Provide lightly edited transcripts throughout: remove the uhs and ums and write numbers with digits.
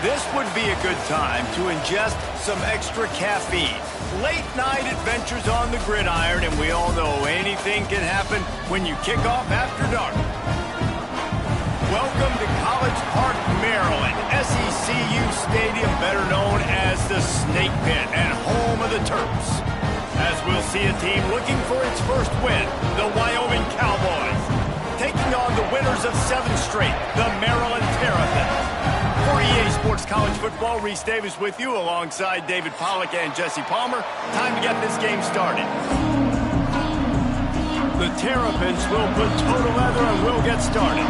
This would be a good time to ingest some extra caffeine. Late night adventures on the gridiron, and we all know anything can happen when you kick off after dark. Welcome to College Park, Maryland, SECU Stadium, better known as the Snake Pit and home of the Terps. As we'll see a team looking for its first win, the Wyoming Cowboys, taking on the winners of 7 straight, the Maryland Terrapins. For EA Sports College Football, Reese Davis with you alongside David Pollack and Jesse Palmer. Time to get this game started. The Terrapins will put toe together and we'll get started.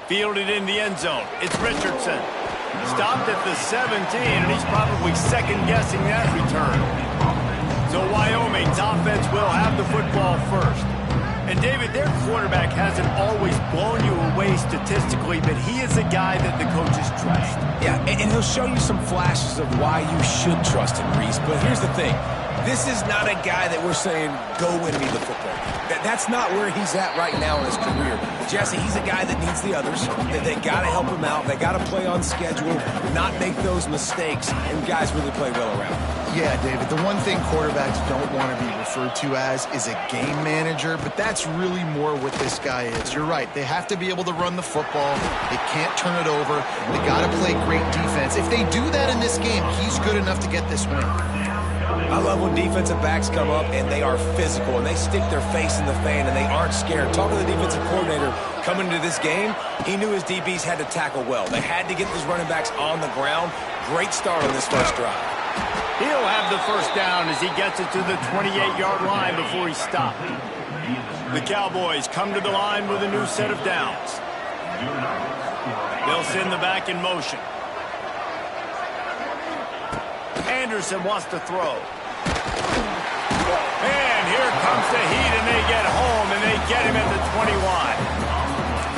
Fielded in the end zone. It's Richardson. Stopped at the 17, and he's probably second-guessing that return. So Wyoming's offense will have the football first. And, David, their quarterback hasn't always blown you away statistically, but he is a guy that the coaches trust. Yeah, and he'll show you some flashes of why you should trust him, Reese. But here's the thing. This is not a guy that we're saying, go win me the football. That's not where he's at right now in his career. Jesse, he's a guy that needs the others. They got to help him out. They got to play on schedule, not make those mistakes, and guys really play well around him. Yeah, David, the one thing quarterbacks don't want to be referred to as is a game manager, but that's really more what this guy is. You're right. They have to be able to run the football. They can't turn it over. They got to play great defense. If they do that in this game, he's good enough to get this win. I love when defensive backs come up and they are physical and they stick their face in the fan and they aren't scared. Talking to the defensive coordinator coming into this game, he knew his DBs had to tackle well. They had to get these running backs on the ground. Great start on this first drive. He'll have the first down as he gets it to the 28-yard line before he stopped. The Cowboys come to the line with a new set of downs. They'll send the back in motion. Anderson wants to throw. And here comes the heat, and they get home, and they get him at the 21.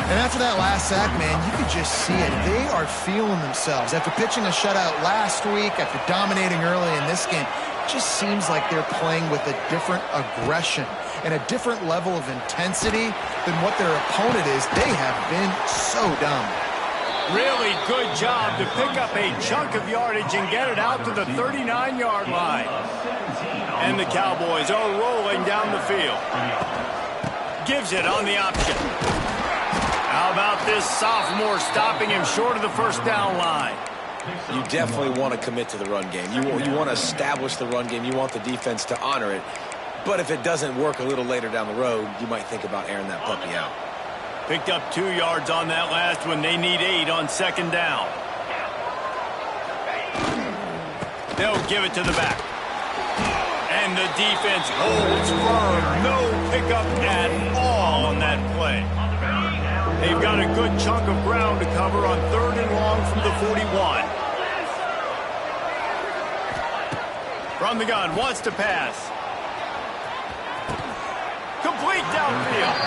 And after that last sack, man, you could just see it. They are feeling themselves. After pitching a shutout last week, after dominating early in this game, it just seems like they're playing with a different aggression and a different level of intensity than what their opponent is. They have been so dominant. Really good job to pick up a chunk of yardage and get it out to the 39-yard line. And the Cowboys are rolling down the field. Gives it on the option. How about this sophomore stopping him short of the first down line? You definitely want to commit to the run game. You want to establish the run game. You want the defense to honor it. But if it doesn't work a little later down the road, you might think about airing that puppy out. Picked up 2 yards on that last one. They need 8 on second down. They'll give it to the back. And the defense holds firm. No pickup at all on that play. They've got a good chunk of ground to cover on 3rd and long from the 41. From the gun, wants to pass. Complete downfield.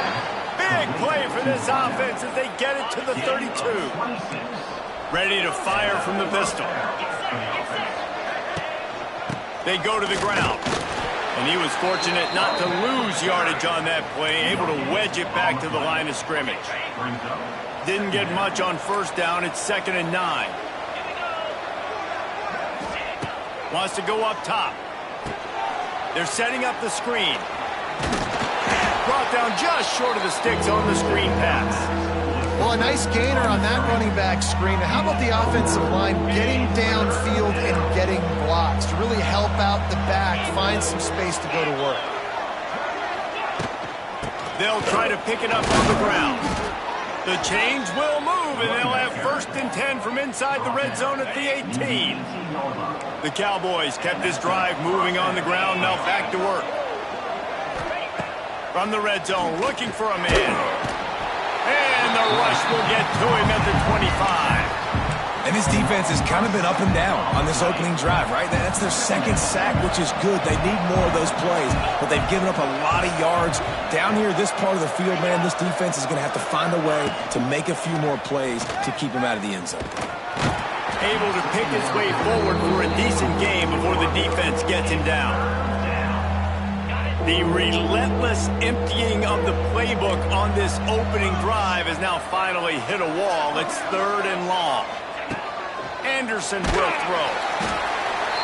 Big play for this offense as they get it to the 32. Ready to fire from the pistol. They go to the ground. And he was fortunate not to lose yardage on that play, able to wedge it back to the line of scrimmage. Didn't get much on first down. It's 2nd and 9. Wants to go up top. They're setting up the screen. Brought down just short of the sticks on the screen pass. Well, a nice gainer on that running back screen. How about the offensive line getting downfield and getting blocks to really help out the back, find some space to go to work? They'll try to pick it up on the ground. The chains will move, and they'll have 1st and 10 from inside the red zone at the 18. The Cowboys kept this drive moving on the ground. Now back to work. From the red zone, looking for a man. And the rush will get to him at the 25. And this defense has kind of been up and down on this opening drive, right? That's their 2nd sack, which is good. They need more of those plays, but they've given up a lot of yards. Down here, this part of the field, man, this defense is going to have to find a way to make a few more plays to keep them out of the end zone. Able to pick his way forward for a decent game before the defense gets him down. The relentless emptying of the playbook on this opening drive has now finally hit a wall. It's 3rd and long. Anderson will throw.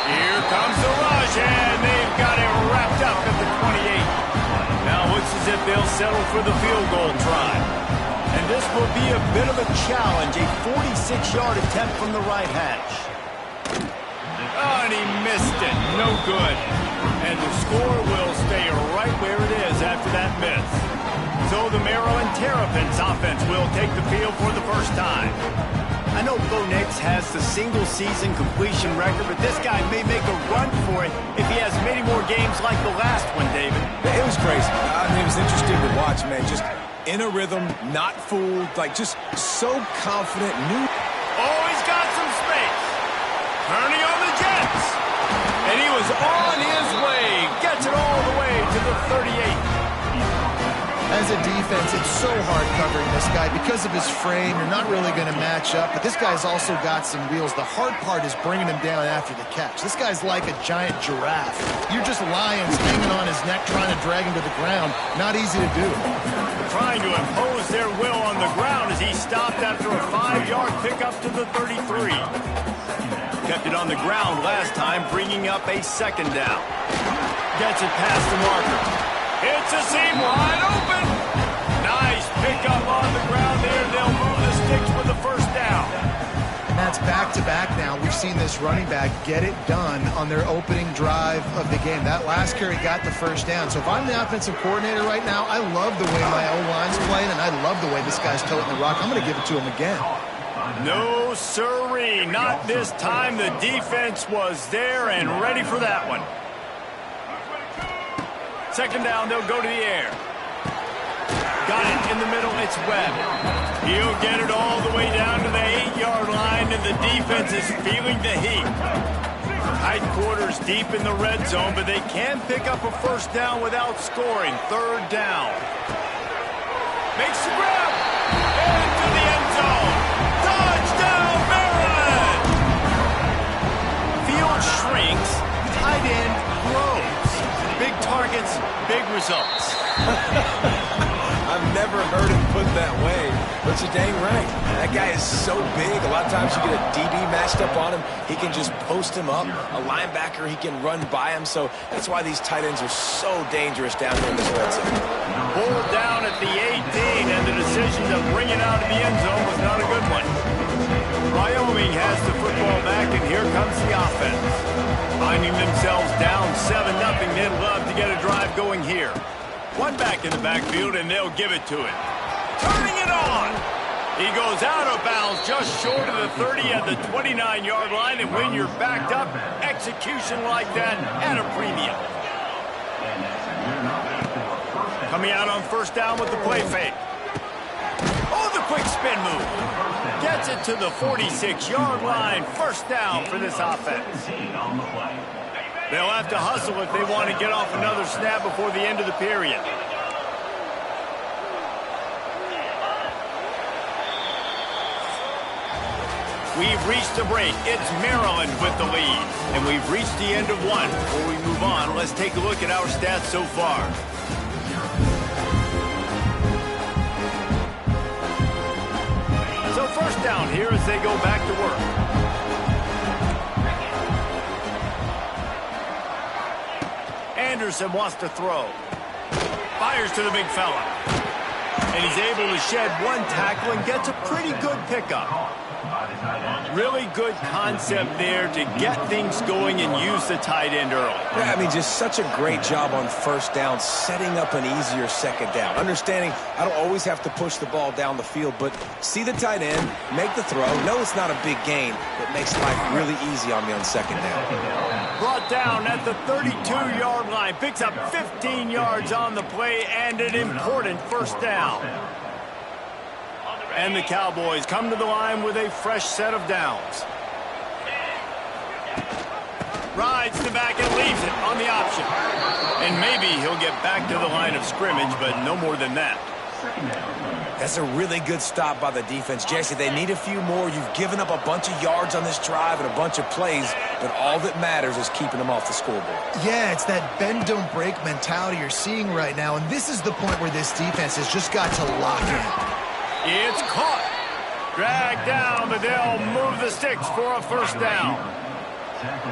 Here comes the rush, and they've got it wrapped up at the 28. Now it looks as if they'll settle for the field goal try. And this will be a bit of a challenge, a 46-yard attempt from the right hash. Oh, and he missed it. No good. And the score will stay right where it is after that miss. So the Maryland Terrapins offense will take the field for the first time. I know Bo Nix has the single-season completion record, but this guy may make a run for it if he has many more games like the last one, David. It was crazy. I mean, it was interesting to watch, man. Just in a rhythm, not fooled, like just so confident. Oh, he's got some space. Turning on the Jets. And he was on his way. Gets it all the way to the 38. As a defense, it's so hard covering this guy. Because of his frame, you're not really going to match up. But this guy's also got some wheels. The hard part is bringing him down after the catch. This guy's like a giant giraffe. You're just lions hanging on his neck trying to drag him to the ground. Not easy to do. Trying to impose their will on the ground as he stopped after a 5-yard pickup to the 33. Kept it on the ground last time, bringing up a 2nd down. Gets it past the marker. It's a seam wide open. Nice pickup on the ground there. They'll move the sticks with the 1st down. And that's back-to-back now. We've seen this running back get it done on their opening drive of the game. That last carry got the 1st down. So if I'm the offensive coordinator right now, I love the way my O-line's playing, and I love the way this guy's toting the rock. I'm going to give it to him again. No, sirree. Not this time. The defense was there and ready for that one. 2nd down, they'll go to the air. Got it in the middle, it's Webb. He'll get it all the way down to the 8-yard line, and the defense is feeling the heat. Tight quarters deep in the red zone, but they can pick up a 1st down without scoring. 3rd down. Makes the grab. Into the end zone. Touchdown, Maryland! Field shrinks, tight end grows. Big targets, big results. I've never heard it put that way, but you're dang right. That guy is so big. A lot of times you get a DB matched up on him. He can just post him up. A linebacker, he can run by him. So that's why these tight ends are so dangerous down here in this red zone. Pulled down at the 18, and the decision to bring it out of the end zone was not a good one. Wyoming has the football back, and here comes the offense. Finding themselves down 7-0, they'd love to get a drive going here. One back in the backfield, and they'll give it to him. Turning it on! He goes out of bounds just short of the 30 at the 29-yard line, and when you're backed up, execution like that at a premium. Coming out on 1st down with the play fake. Oh, the quick spin move. Gets it to the 46-yard line. 1st down for this offense. They'll have to hustle if they want to get off another snap before the end of the period. We've reached the break. It's Maryland with the lead. And we've reached the end of one. Before we move on, let's take a look at our stats so far. So 1st down here as they go back to work. Anderson wants to throw. Fires to the big fella. And he's able to shed one tackle and gets a pretty good pickup. Really good concept there to get things going and use the tight end early. Yeah, I mean, just such a great job on 1st down, setting up an easier 2nd down. Understanding I don't always have to push the ball down the field, but see the tight end, make the throw. No, it's not a big gain, but makes life really easy on me on 2nd down. Brought down at the 32-yard line. Picks up 15 yards on the play and an important 1st down. And the Cowboys come to the line with a fresh set of downs. Rides the back and leaves it on the option. And maybe he'll get back to the line of scrimmage, but no more than that. That's a really good stop by the defense. Jesse, they need a few more. You've given up a bunch of yards on this drive and a bunch of plays, but all that matters is keeping them off the scoreboard. Yeah, it's that bend, don't break mentality you're seeing right now, and this is the point where this defense has just got to lock in. It's caught. Dragged down, but they'll move the sticks for a first down.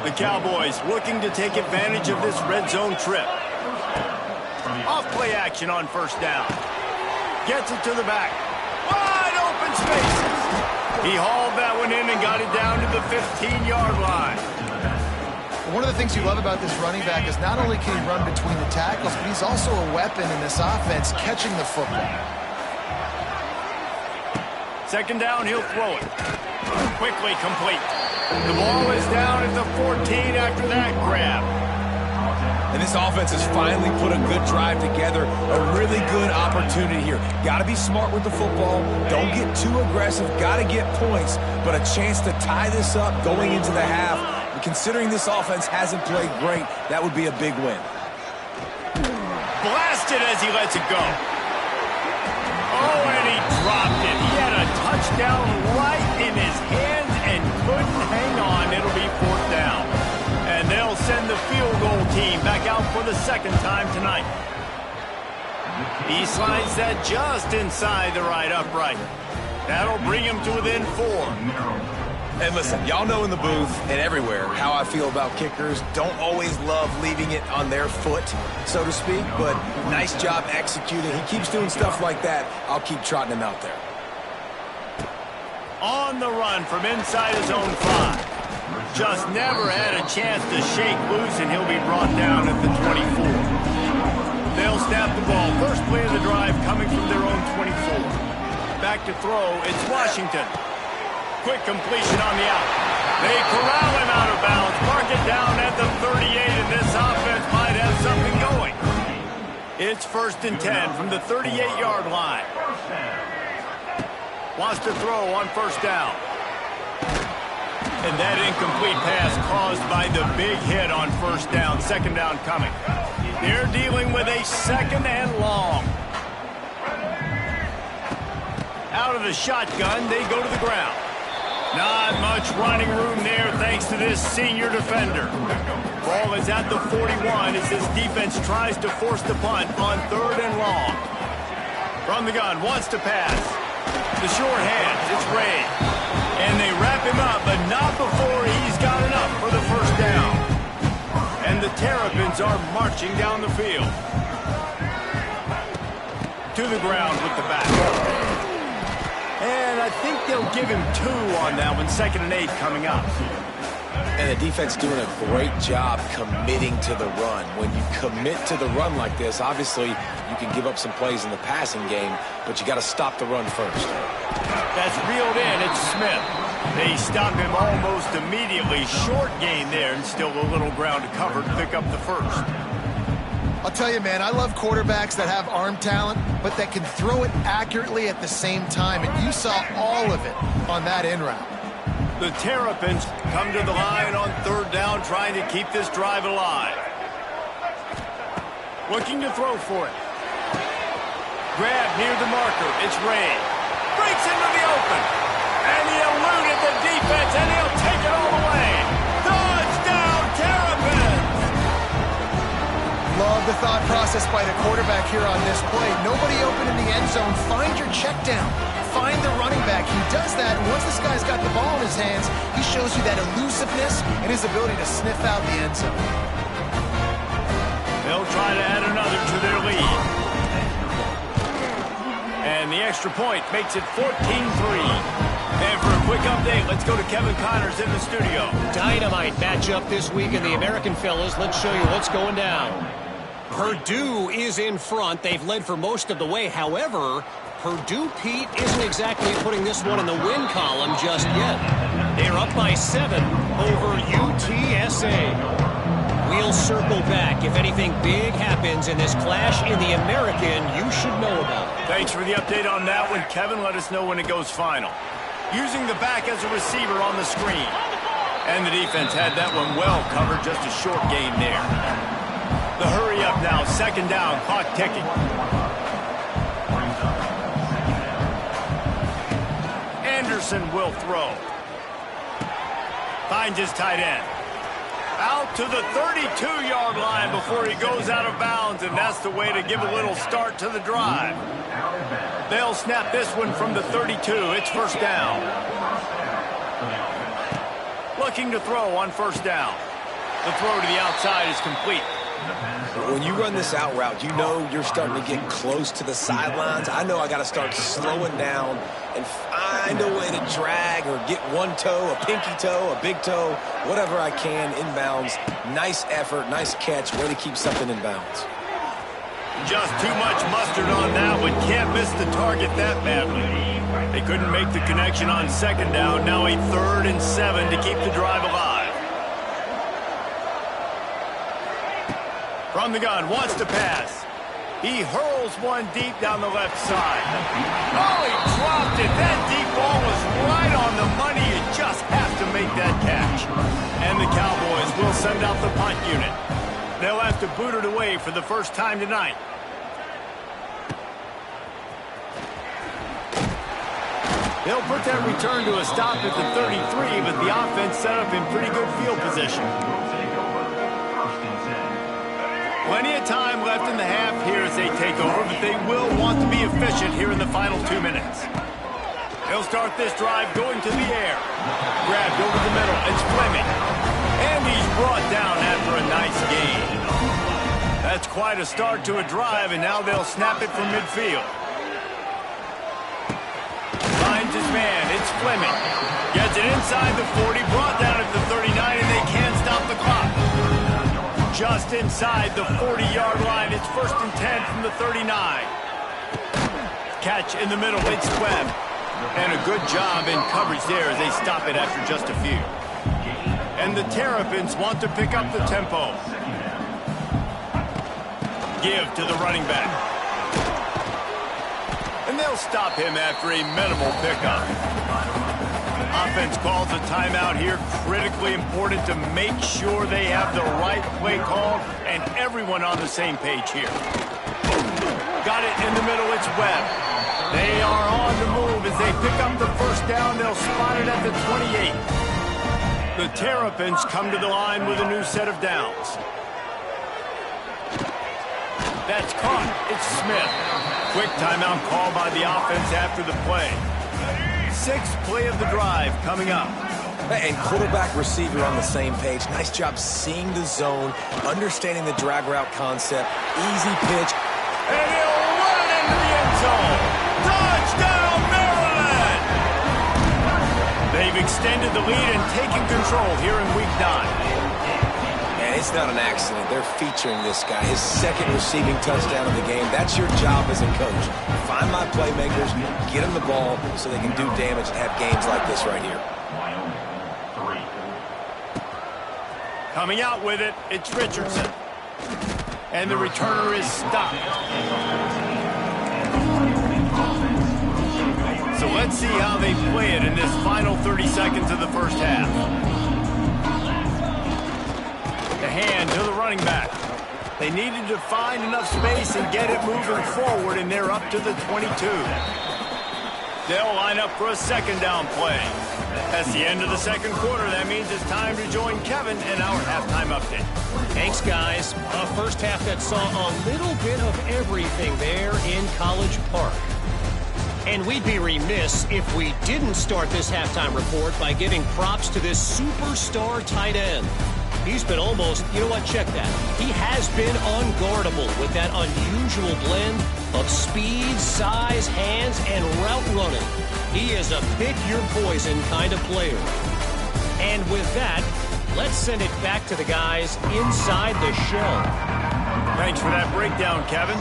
The Cowboys looking to take advantage of this red zone trip. Off play action on first down. Gets it to the back. Wide open spaces. He hauled that one in and got it down to the 15-yard line. One of the things you love about this running back is not only can he run between the tackles, but he's also a weapon in this offense catching the football. Second down, he'll throw it. Quickly complete. The ball is down at the 14 after that grab. And this offense has finally put a good drive together. A really good opportunity here. Got to be smart with the football. Don't get too aggressive. Got to get points. But a chance to tie this up going into the half. And considering this offense hasn't played great, that would be a big win. Blasted as he lets it go. Oh, and he dropped it. He had a touchdown right in his hands and couldn't hang on. It'll be fourth down. And they'll send the field goal team back out for the second time tonight. He slides that just inside the right upright. That'll bring him to within 4. And listen, y'all know in the booth and everywhere how I feel about kickers. Don't always love leaving it on their foot, so to speak, but nice job executing. He keeps doing stuff like that. I'll keep trotting him out there. On the run from inside his own 5. Just never had a chance to shake loose, and he'll be brought down at the 24. They'll snap the ball. First play of the drive coming from their own 24. Back to throw. It's Washington. Quick completion on the out. They corral him out of bounds. Mark it down at the 38, and this offense might have something going. It's 1st and 10 from the 38-yard line. Wants to throw on first down. And that incomplete pass caused by the big hit on first down. Second down coming. They're dealing with a second and long. Out of the shotgun, they go to the ground. Not much running room there thanks to this senior defender. Ball is at the 41 as this defense tries to force the punt on third and long. From the gun, wants to pass. The short hands, it's Ray. And they wrap him up, but not before he's got enough for the first down. And the Terrapins are marching down the field. To the ground with the back. And I think they'll give him 2 on that one. 2nd and 8 coming up. And the defense doing a great job committing to the run. When you commit to the run like this, obviously you can give up some plays in the passing game, but you got to stop the run first. That's reeled in. It's Smith. They stop him almost immediately. Short gain there, and still a little ground to cover to pick up the first. I'll tell you, man, I love quarterbacks that have arm talent, but that can throw it accurately at the same time, and you saw all of it on that in route. The Terrapins come to the line on third down, trying to keep this drive alive. Looking to throw for it. Grab near the marker. It's Ray. Breaks into the open. And he eluded the defense, and he'll take it all the way. Touchdown, Terrapins! Love the thought process by the quarterback here on this play. Nobody open in the end zone. Find your check down. Find the running back. He does that, and once this guy's got the ball in his hands, he shows you that elusiveness and his ability to sniff out the end zone. They'll try to add another to their lead. And the extra point makes it 14-3. And for a quick update, let's go to Kevin Connors in the studio. Dynamite matchup this week in the American fellas. Let's show you what's going down. Purdue is in front. They've led for most of the way. However, Purdue, Pete, isn't exactly putting this one in the win column just yet. They're up by 7 over UTSA. We'll circle back. If anything big happens in this clash in the American, you should know about it. Thanks for the update on that one, Kevin. Let us know when it goes final. Using the back as a receiver on the screen. And the defense had that one well covered, just a short gain there. The hurry up now, second down, clock ticking. Richardson will throw. Finds his tight end. Out to the 32-yard line before he goes out of bounds, and that's the way to give a little start to the drive. They'll snap this one from the 32. It's first down. Looking to throw on first down. The throw to the outside is complete. When you run this out route, you know you're starting to get close to the sidelines. I know I got to start slowing down and find a way to drag or get one toe, a pinky toe, a big toe, whatever I can inbounds. Nice effort, nice catch, way to keep something in bounds. Just too much mustard on that one. Can't miss the target that badly. They couldn't make the connection on second down. Now a 3rd and 7 to keep the drive alive. From the gun, wants to pass. He hurls one deep down the left side. Oh, he dropped it. That deep ball was right on the money. You just have to make that catch. And the Cowboys will send out the punt unit. They'll have to boot it away for the first time tonight. They'll put that return to a stop at the 33, but the offense set up in pretty good field position. Plenty of time left in the half here as they take over, but they will want to be efficient here in the final 2 minutes. They'll start this drive going to the air. Grabbed over the middle. It's Fleming. And he's brought down after a nice gain. That's quite a start to a drive, and now they'll snap it from midfield. Finds his man. It's Fleming. Gets it inside the 40, brought down at the 39, and they can't stop the clock. Just inside the 40-yard line. It's 1st and 10 from the 39. Catch in the middle. It's Webb. And a good job in coverage there as they stop it after just a few. And the Terrapins want to pick up the tempo. Give to the running back. And they'll stop him after a minimal pickup. Offense calls a timeout here. Critically important to make sure they have the right play called and everyone on the same page here. Got it in the middle. It's Webb. They are on the move as they pick up the first down. They'll spot it at the 28. The Terrapins come to the line with a new set of downs. That's caught. It's Smith. Quick timeout call by the offense after the play. 6th play of the drive coming up. And quarterback receiver on the same page. Nice job seeing the zone, understanding the drag route concept. Easy pitch. And he'll run it into the end zone. Touchdown, Maryland! They've extended the lead and taken control here in Week 9. And it's not an accident. They're featuring this guy. His 2nd receiving touchdown of the game. That's your job as a coach. Find my playmakers, get them the ball so they can do damage and have games like this right here. Coming out with it, it's Richardson. And the returner is stopped. So let's see how they play it in this final 30 seconds of the first half. The hand to the running back. They needed to find enough space and get it moving forward, and they're up to the 22. They'll line up for a second down play. That's the end of the second quarter. That means it's time to join Kevin in our halftime update. Thanks, guys. A first half that saw a little bit of everything there in College Park. And we'd be remiss if we didn't start this halftime report by giving props to this superstar tight end. He's been almost, you know what, check that. He has been unguardable with that unusual blend of speed, size, hands, and route running. He is a pick-your-poison kind of player. And with that, let's send it back to the guys inside the shell. Thanks for that breakdown, Kevin.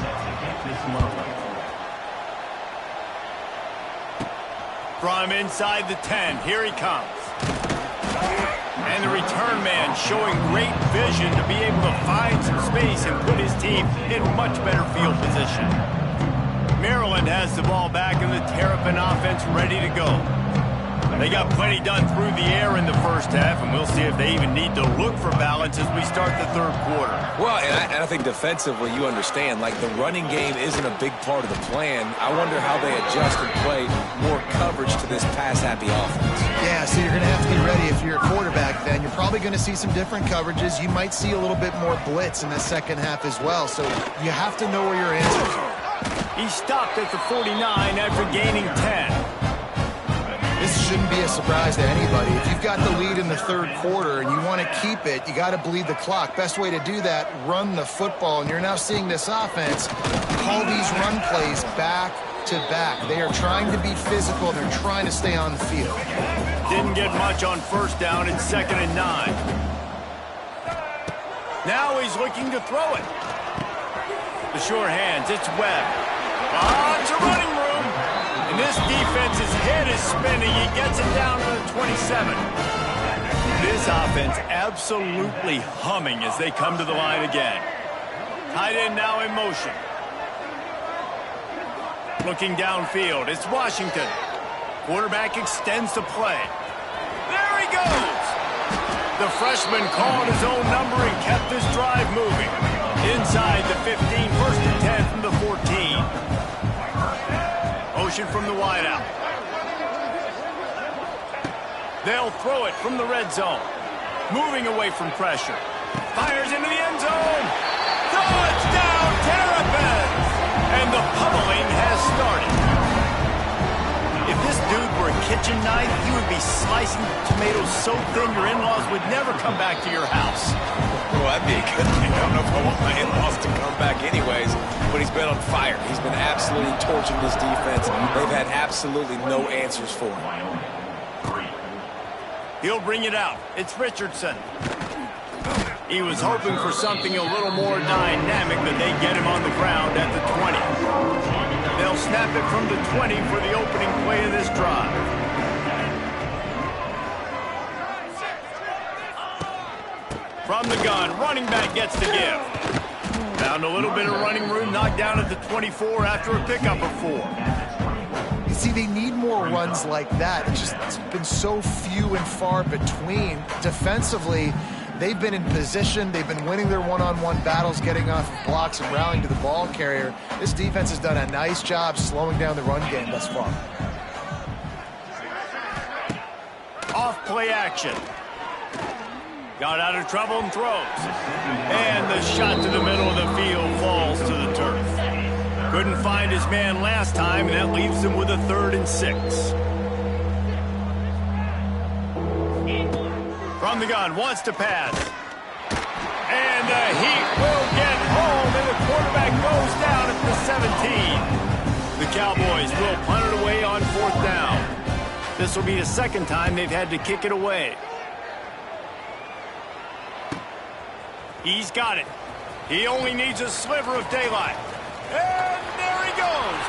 From inside the 10, here he comes. And the return man showing great vision to be able to find some space and put his team in much better field position. Maryland has the ball back and the Terrapin offense ready to go. They got plenty done through the air in the first half, and we'll see if they even need to look for balance as we start the third quarter. Well, and I think defensively, you understand, like the running game isn't a big part of the plan. I wonder how they adjust and play more coverage to this pass-happy offense. Yeah, so you're going to have to be ready if you're a quarterback then. You're probably going to see some different coverages. You might see a little bit more blitz in the second half as well, so you have to know where your answers are. He stopped at the 49 after gaining 10. This shouldn't be a surprise to anybody. If you've got the lead in the third quarter and you want to keep it, you got to bleed the clock. Best way to do that, run the football. And you're now seeing this offense call these run plays back to back. They are trying to be physical. They're trying to stay on the field. Didn't get much on first down. It's 2nd and 9. Now he's looking to throw it. The sure hands, it's Webb. It's a running room. And this defense's head is spinning. He gets it down to the 27. This offense absolutely humming as they come to the line again. Tight end now in motion. Looking downfield, it's Washington. Quarterback extends the play. There he goes. The freshman called his own number and kept his drive moving. Inside the 15, 1st and 10 from the 14. Motion from the wideout. They'll throw it from the red zone. Moving away from pressure. Fires into the end zone. Touchdown, Terrapins! And the pummeling has started. If this dude were a kitchen knife, he would be slicing tomatoes so thin your in-laws would never come back to your house. Well, that'd be a good thing. I don't know if I want my in-laws to come back anyways, but he's been on fire. He's been absolutely torching this defense. They've had absolutely no answers for him. He'll bring it out. It's Richardson. He was hoping for something a little more dynamic, but they get him on the ground at the 20. They'll snap it from the 20 for the opening play of this drive. From the gun, running back gets the give. Found a little bit of running room, knocked down at the 24 after a pickup of 4. You see, they need more runs like that. It's been so few and far between. Defensively, they've been in position. They've been winning their one-on-one battles, getting off of blocks and rallying to the ball carrier. This defense has done a nice job slowing down the run game thus far. Off play action. Got out of trouble and throws. And the shot to the middle of the field falls to the turf. Couldn't find his man last time, and that leaves him with a 3rd and 6. From the gun, wants to pass. And the Heat will get home, and the quarterback goes down at the 17. The Cowboys will punt it away on 4th down. This will be the 2nd time they've had to kick it away. He's got it. He only needs a sliver of daylight. And there he goes.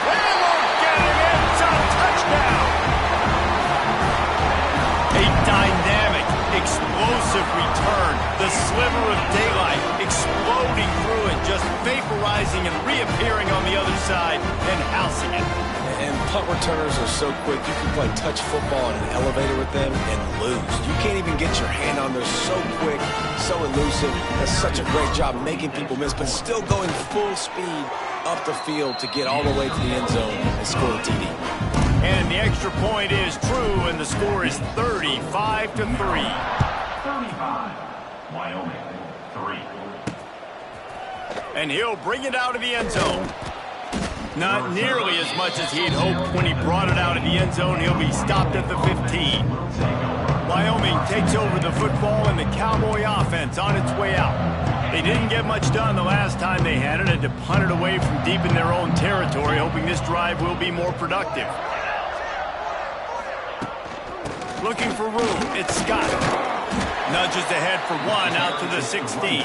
They won't get him. It's a touchdown. A dynamic, explosive return. The sliver of daylight exploding through it, just vaporizing and reappearing on the other side and housing it. And punt returners are so quick, you can play touch football in an elevator with them and lose. You can't even get your hand on. They're so quick, so elusive. Does such a great job making people miss, but still going full speed up the field to get all the way to the end zone and score a TD. And the extra point is true, and the score is 35-3. 35, Wyoming, 3. And he'll bring it out of the end zone. Not nearly as much as he'd hoped when he brought it out of the end zone. He'll be stopped at the 15. Wyoming takes over the football and the Cowboy offense on its way out. They didn't get much done the last time they had it, and to punt it away from deep in their own territory, hoping this drive will be more productive. Looking for room, it's Scott. Nudges ahead for 1 out to the 16.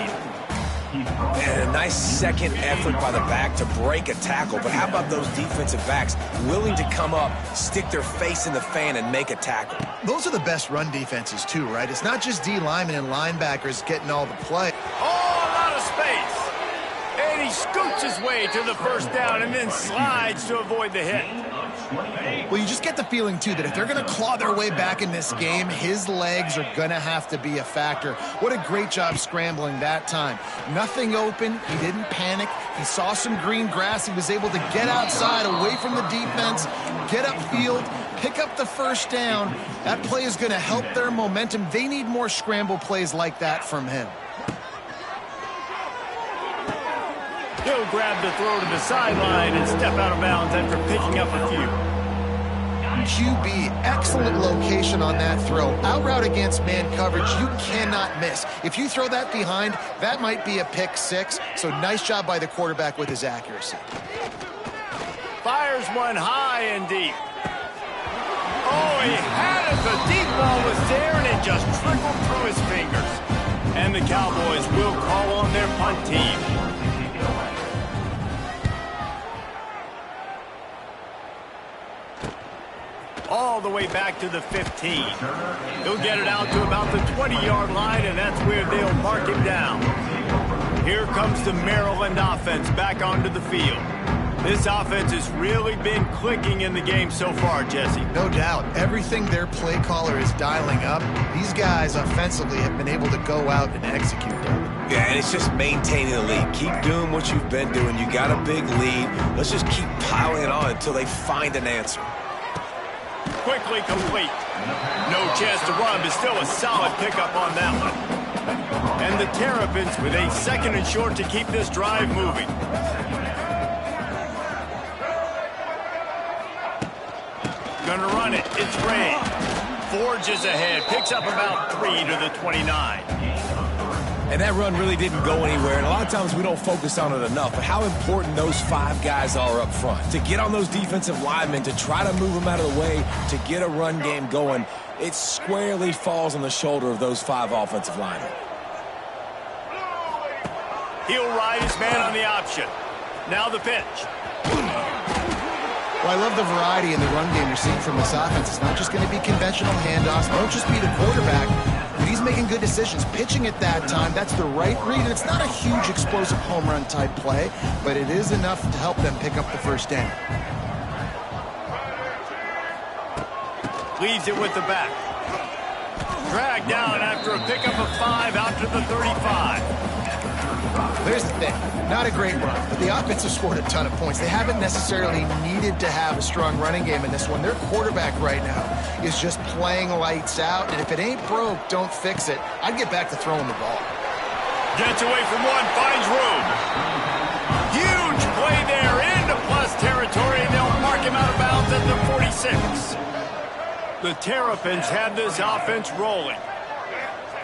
And a nice second effort by the back to break a tackle. But how about those defensive backs willing to come up, stick their face in the fan, and make a tackle? Those are the best run defenses, too, right? It's not just D linemen and linebackers getting all the play. Oh, a lot of space. And And he scoots his way to the first down and then slides to avoid the hit. Well, you just get the feeling, too, that if they're going to claw their way back in this game, his legs are going to have to be a factor. What a great job scrambling that time. Nothing open. He didn't panic. He saw some green grass. He was able to get outside, away from the defense, get upfield, pick up the first down. That play is going to help their momentum. They need more scramble plays like that from him. He'll grab the throw to the sideline and step out of bounds after picking up a few. QB, excellent location on that throw. Out route against man coverage, you cannot miss. If you throw that behind, that might be a pick six. So nice job by the quarterback with his accuracy. Fires one high and deep. Oh, he had it. The deep ball was there, and it just trickled through his fingers. And the Cowboys will call on their punt team. All the way back to the 15. He'll get it out to about the 20-yard line, and that's where they'll mark him down. Here comes the Maryland offense back onto the field. This offense has really been clicking in the game so far, Jesse. No doubt. Everything their play caller is dialing up, these guys offensively have been able to go out and execute them. Yeah, and it's just maintaining the lead. Keep doing what you've been doing. You got a big lead. Let's just keep piling it on until they find an answer. Quickly complete. No chance to run, but still a solid pickup on that one. And the Terrapins with a second and short to keep this drive moving. Gonna run it. It's Ray. Forges ahead. Picks up about 3 to the 29. And that run really didn't go anywhere, and a lot of times we don't focus on it enough, but how important those 5 guys are up front. To get on those defensive linemen, to try to move them out of the way, to get a run game going, it squarely falls on the shoulder of those 5 offensive linemen. He'll ride his man on the option. Now the pitch. Well, I love the variety in the run game you're seeing from this offense. It's not just going to be conventional handoffs. Don't just be the quarterback. But he's making good decisions. Pitching at that time, that's the right read. And it's not a huge explosive home run type play, but it is enough to help them pick up the first down. Leaves it with the back. Dragged down after a pickup of 5 out to the 35. There's the thing. Not a great run, but the offense has scored a ton of points. They haven't necessarily needed to have a strong running game in this one. Their quarterback right now is just playing lights out, and if it ain't broke, don't fix it. I'd get back to throwing the ball. Gets away from one, finds room. Huge play there into plus territory, and they'll mark him out of bounds at the 46. The Terrapins have this offense rolling.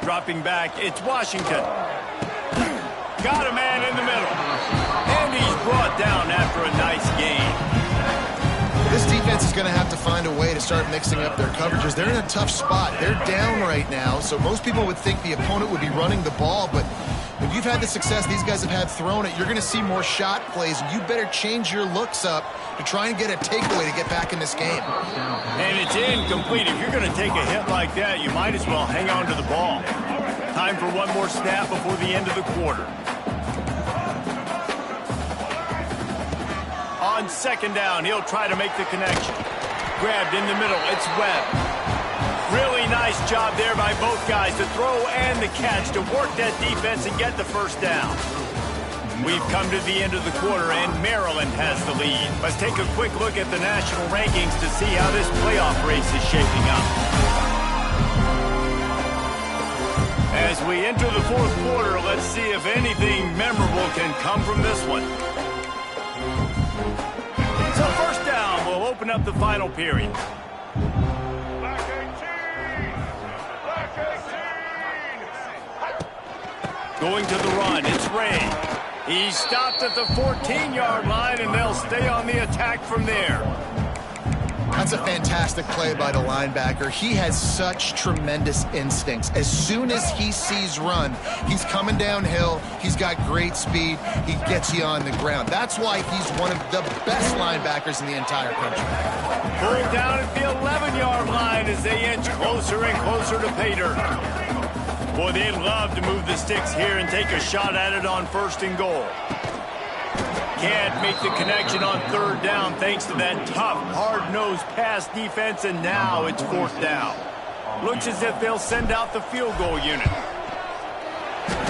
Dropping back, it's Washington. Got a man in the middle. And he's brought down after a nice gain. This defense is going to have to find a way to start mixing up their coverages. They're in a tough spot. They're down right now, so most people would think the opponent would be running the ball, but if you've had the success these guys have had throwing it, you're going to see more shot plays. You better change your looks up to try and get a takeaway to get back in this game. And it's incomplete. If you're going to take a hit like that, you might as well hang on to the ball. Time for one more snap before the end of the quarter. On second down, he'll try to make the connection. Grabbed in the middle, it's Webb. Really nice job there by both guys to throw and the catch to work that defense and get the first down. We've come to the end of the quarter, and Maryland has the lead. Let's take a quick look at the national rankings to see how this playoff race is shaping up. As we enter the fourth quarter, let's see if anything memorable can come from this one. So first down, we'll open up the final period. Going to the run, it's Ray. He's stopped at the 14-yard line, and they'll stay on the attack from there. That's a fantastic play by the linebacker. He has such tremendous instincts. As soon as he sees run, he's coming downhill. He's got great speed. He gets you on the ground. That's why he's one of the best linebackers in the entire country. Pulled down at the 11-yard line as they inch closer and closer to pay dirt. Boy, they'd love to move the sticks here and take a shot at it on first and goal. Can't make the connection on third down thanks to that tough, hard-nosed pass defense, and now it's fourth down. Looks as if they'll send out the field goal unit.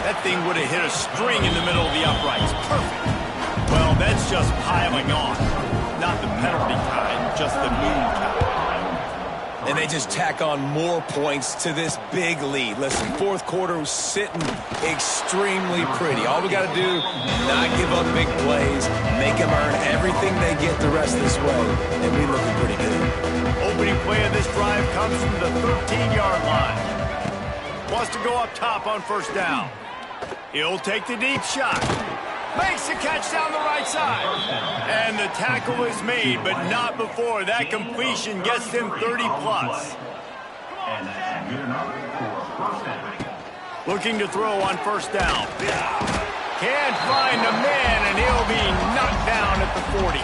That thing would have hit a string in the middle of the uprights. Perfect. Well, that's just piling on. Not the penalty kind, just the moon kind. And they just tack on more points to this big lead. Listen, fourth quarter was sitting extremely pretty. All we got to do, not give up big plays, make them earn everything they get the rest of this way, and we looking pretty good. Opening play of this drive comes from the 13-yard line. Wants to go up top on first down. He'll take the deep shot. Makes the catch down the right side. And the tackle is made, but not before that completion gets him 30-plus. And that's good enough for first down. Looking to throw on first down. Can't find a man, and he'll be knocked down at the 40.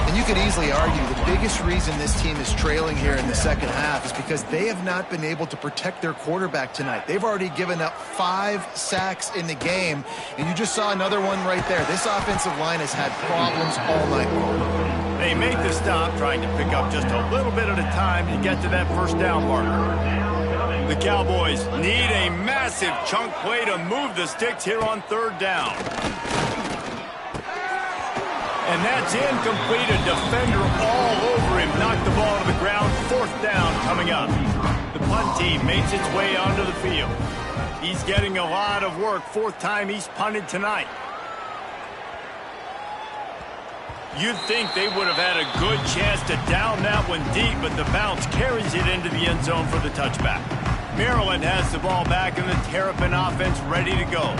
And you could easily argue the biggest reason this team is trailing here in the second half is because they have not been able to protect their quarterback tonight. They've already given up 5 sacks in the game, and you just saw another one right there. This offensive line has had problems all night long. They make the stop, trying to pick up just a little bit at a time to get to that first down marker. The Cowboys need a massive chunk play to move the sticks here on third down. And that's incomplete. A defender all over him. Knocked the ball to the ground. Fourth down coming up. The punt team makes its way onto the field. He's getting a lot of work. Fourth time he's punted tonight. You'd think they would have had a good chance to down that one deep, but the bounce carries it into the end zone for the touchback. Maryland has the ball back and the Terrapin offense ready to go.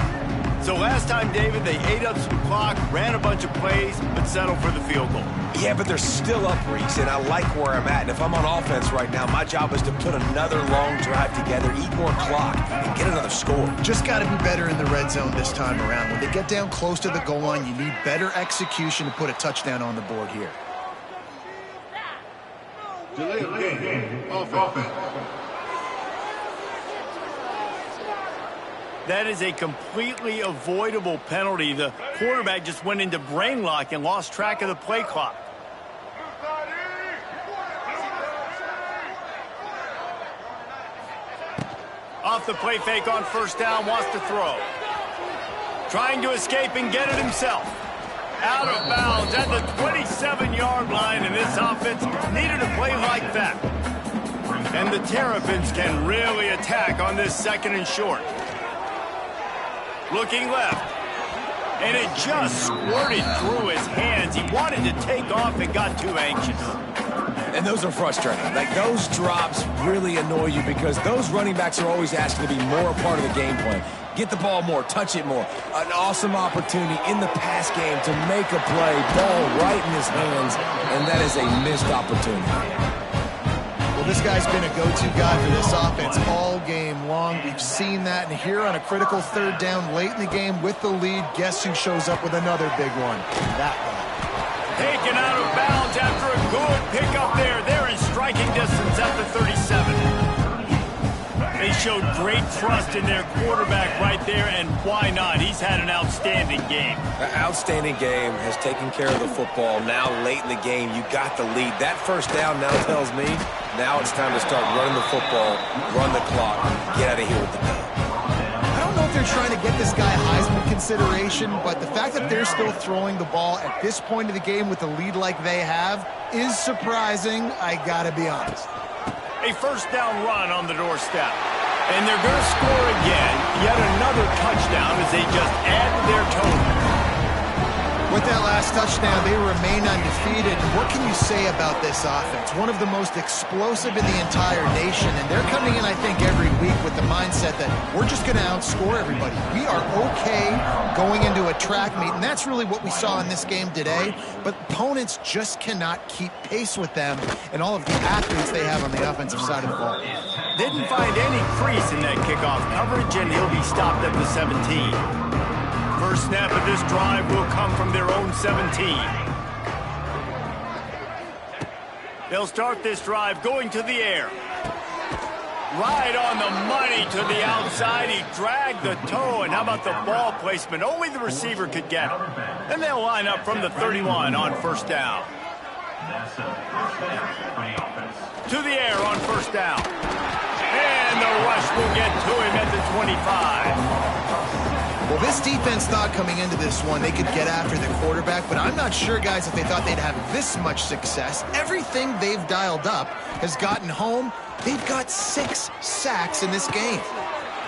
So last time, David, they ate up some clock, ran a bunch of plays, but settled for the field goal. Yeah, but they're still up, Reese, and I like where I'm at. And if I'm on offense right now, my job is to put another long drive together, eat more clock, and get another score. Just got to be better in the red zone this time around. When they get down close to the goal line, you need better execution to put a touchdown on the board here. Delay of game. Offense. That is a completely avoidable penalty. The quarterback just went into brain lock and lost track of the play clock. Off the play fake on first down, wants to throw. Trying to escape and get it himself. Out of bounds at the 27-yard line, and this offense needed a play like that. And the Terrapins can really attack on this second and short. Looking left, and it just squirted through his hands. He wanted to take off and got too anxious. And those are frustrating. Like, those drops really annoy you because those running backs are always asking to be more a part of the game plan. Get the ball more, touch it more. An awesome opportunity in the pass game to make a play, ball right in his hands, and that is a missed opportunity. Well, this guy's been a go-to guy for this offense all game long. We've seen that, and here on a critical third down late in the game with the lead, guess who shows up with another big one? That guy. Taken out of bounds after a good pickup there. They're in striking distance at the 37. They showed great trust in their quarterback right there, and why not? He's had an outstanding game. An outstanding game, has taken care of the football. Now, late in the game, you got the lead. That first down now tells me now it's time to start running the football, run the clock, get out of here with the dub. I don't know if they're trying to get this guy Heisman consideration, but the fact that they're still throwing the ball at this point of the game with a lead like they have is surprising, I gotta be honest. A first down run on the doorstep. And they're going to score again. Yet another touchdown as they just add to their total. With that last touchdown, they remain undefeated. What can you say about this offense? One of the most explosive in the entire nation, and they're coming in, I think, every week with the mindset that we're just going to outscore everybody. We are okay going into a track meet, and that's really what we saw in this game today. But opponents just cannot keep pace with them and all of the athletes they have on the offensive side of the ball. Didn't find any crease in that kickoff coverage, and he'll be stopped at the 17. First snap of this drive will come from their own 17. They'll start this drive going to the air. Right on the money to the outside. He dragged the toe, and how about the ball placement? Only the receiver could get it. And they'll line up from the 31 on first down. To the air on first down. And the rush will get to him at the 25. Well, this defense thought coming into this one they could get after the quarterback, but I'm not sure, guys, if they thought they'd have this much success. Everything they've dialed up has gotten home. They've got 6 sacks in this game.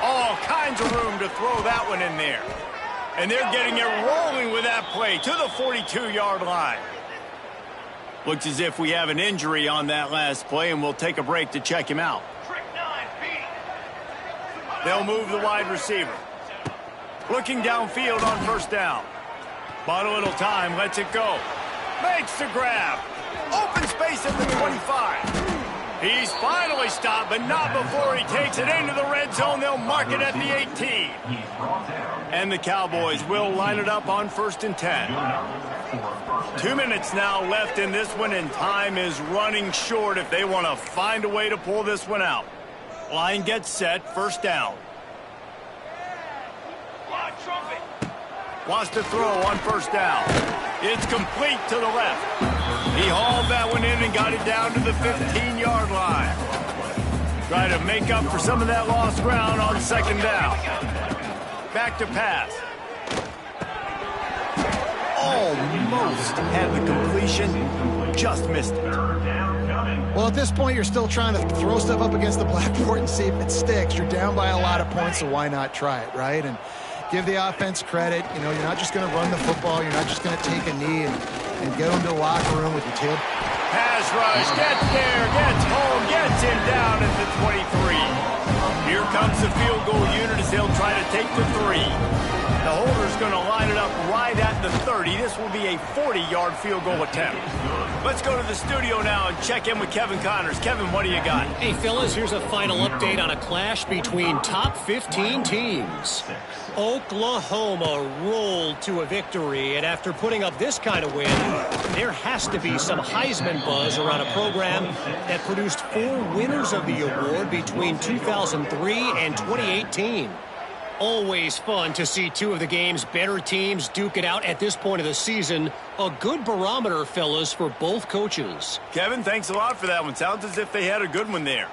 All kinds of room to throw that one in there. And they're getting it rolling with that play to the 42-yard line. Looks as if we have an injury on that last play, and we'll take a break to check him out. They'll move the wide receiver. Looking downfield on first down. Bought a little time, lets it go. Makes the grab. Open space at the 25. He's finally stopped, but not before he takes it into the red zone. They'll mark it at the 18. And the Cowboys will line it up on 1st and 10. 2 minutes now left in this one, and time is running short if they want to find a way to pull this one out. Line gets set, first down. Wants to throw on first down. It's complete to the left. He hauled that one in and got it down to the 15-yard line. Try to make up for some of that lost ground on second down. Back to pass. Almost had the completion. Just missed it. Well, at this point, you're still trying to throw stuff up against the blackboard and see if it sticks. You're down by a lot of points, so why not try it, right? And give the offense credit. You know, you're not just going to run the football. You're not just going to take a knee and go into the locker room with your tail. Pass rush, gets there, gets home, gets him down at the 23. Here comes the field goal unit as they'll try to take the 3. The holder's going to line it up right at the 30. This will be a 40-yard field goal attempt. Let's go to the studio now and check in with Kevin Connors. Kevin, what do you got? Hey, fellas, here's a final update on a clash between top 15 teams. Oklahoma rolled to a victory, and after putting up this kind of win, there has to be some Heisman buzz around a program that produced 4 winners of the award between 2003 and 2018. Always fun to see 2 of the game's better teams duke it out at this point of the season. A good barometer, fellas, for both coaches. Kevin, thanks a lot for that one. Sounds as if they had a good one there.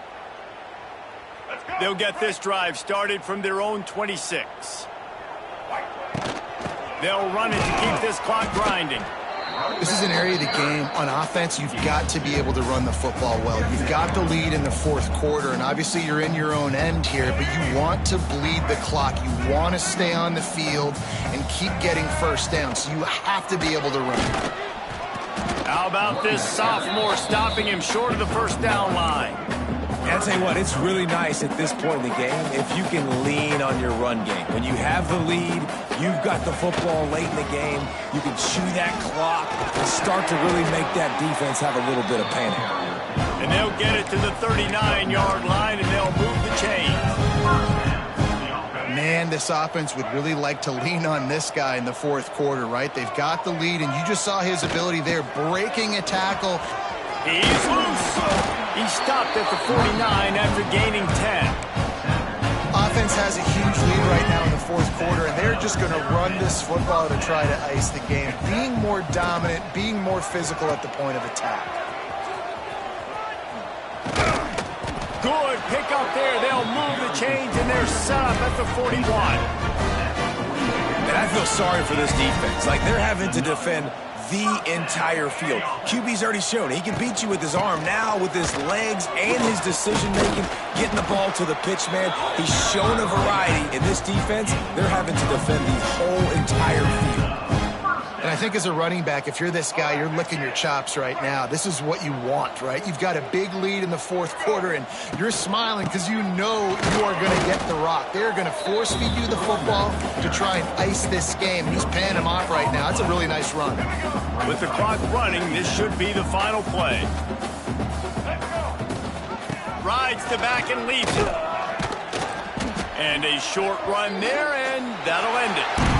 They'll get this drive started from their own 26. They'll run it to keep this clock grinding. This is an area of the game. On offense, you've got to be able to run the football well. You've got the lead in the 4th quarter, and obviously you're in your own end here, but you want to bleed the clock. You want to stay on the field and keep getting first down, so you have to be able to run. How about this sophomore stopping him short of the first down line? I'll tell you what, it's really nice at this point in the game if you can lean on your run game. When you have the lead, you've got the football late in the game, you can chew that clock and start to really make that defense have a little bit of panic. And they'll get it to the 39-yard line, and they'll move the chains. Man, this offense would really like to lean on this guy in the 4th quarter, right? They've got the lead, and you just saw his ability there, breaking a tackle. He's loose. He stopped at the 49 after gaining 10. Offense has a huge lead right now in the 4th quarter, and they're just going to run this football to try to ice the game, being more dominant, being more physical at the point of attack. Good pick up there. They'll move the chains, and they're set up at the 41. And I feel sorry for this defense. Like, they're having to defend the entire field. QB's already shown he can beat you with his arm. Now with his legs and his decision-making, getting the ball to the pitch, man, he's shown a variety. In this defense, they're having to defend the whole entire field. And I think as a running back, if you're this guy, you're licking your chops right now. This is what you want, right? You've got a big lead in the 4th quarter, and you're smiling because you know you are going to get the rock. They're going to force-feed you the football to try and ice this game. He's paying him off right now. That's a really nice run. With the clock running, this should be the final play. Rides to back and leads it. And a short run there, and that'll end it.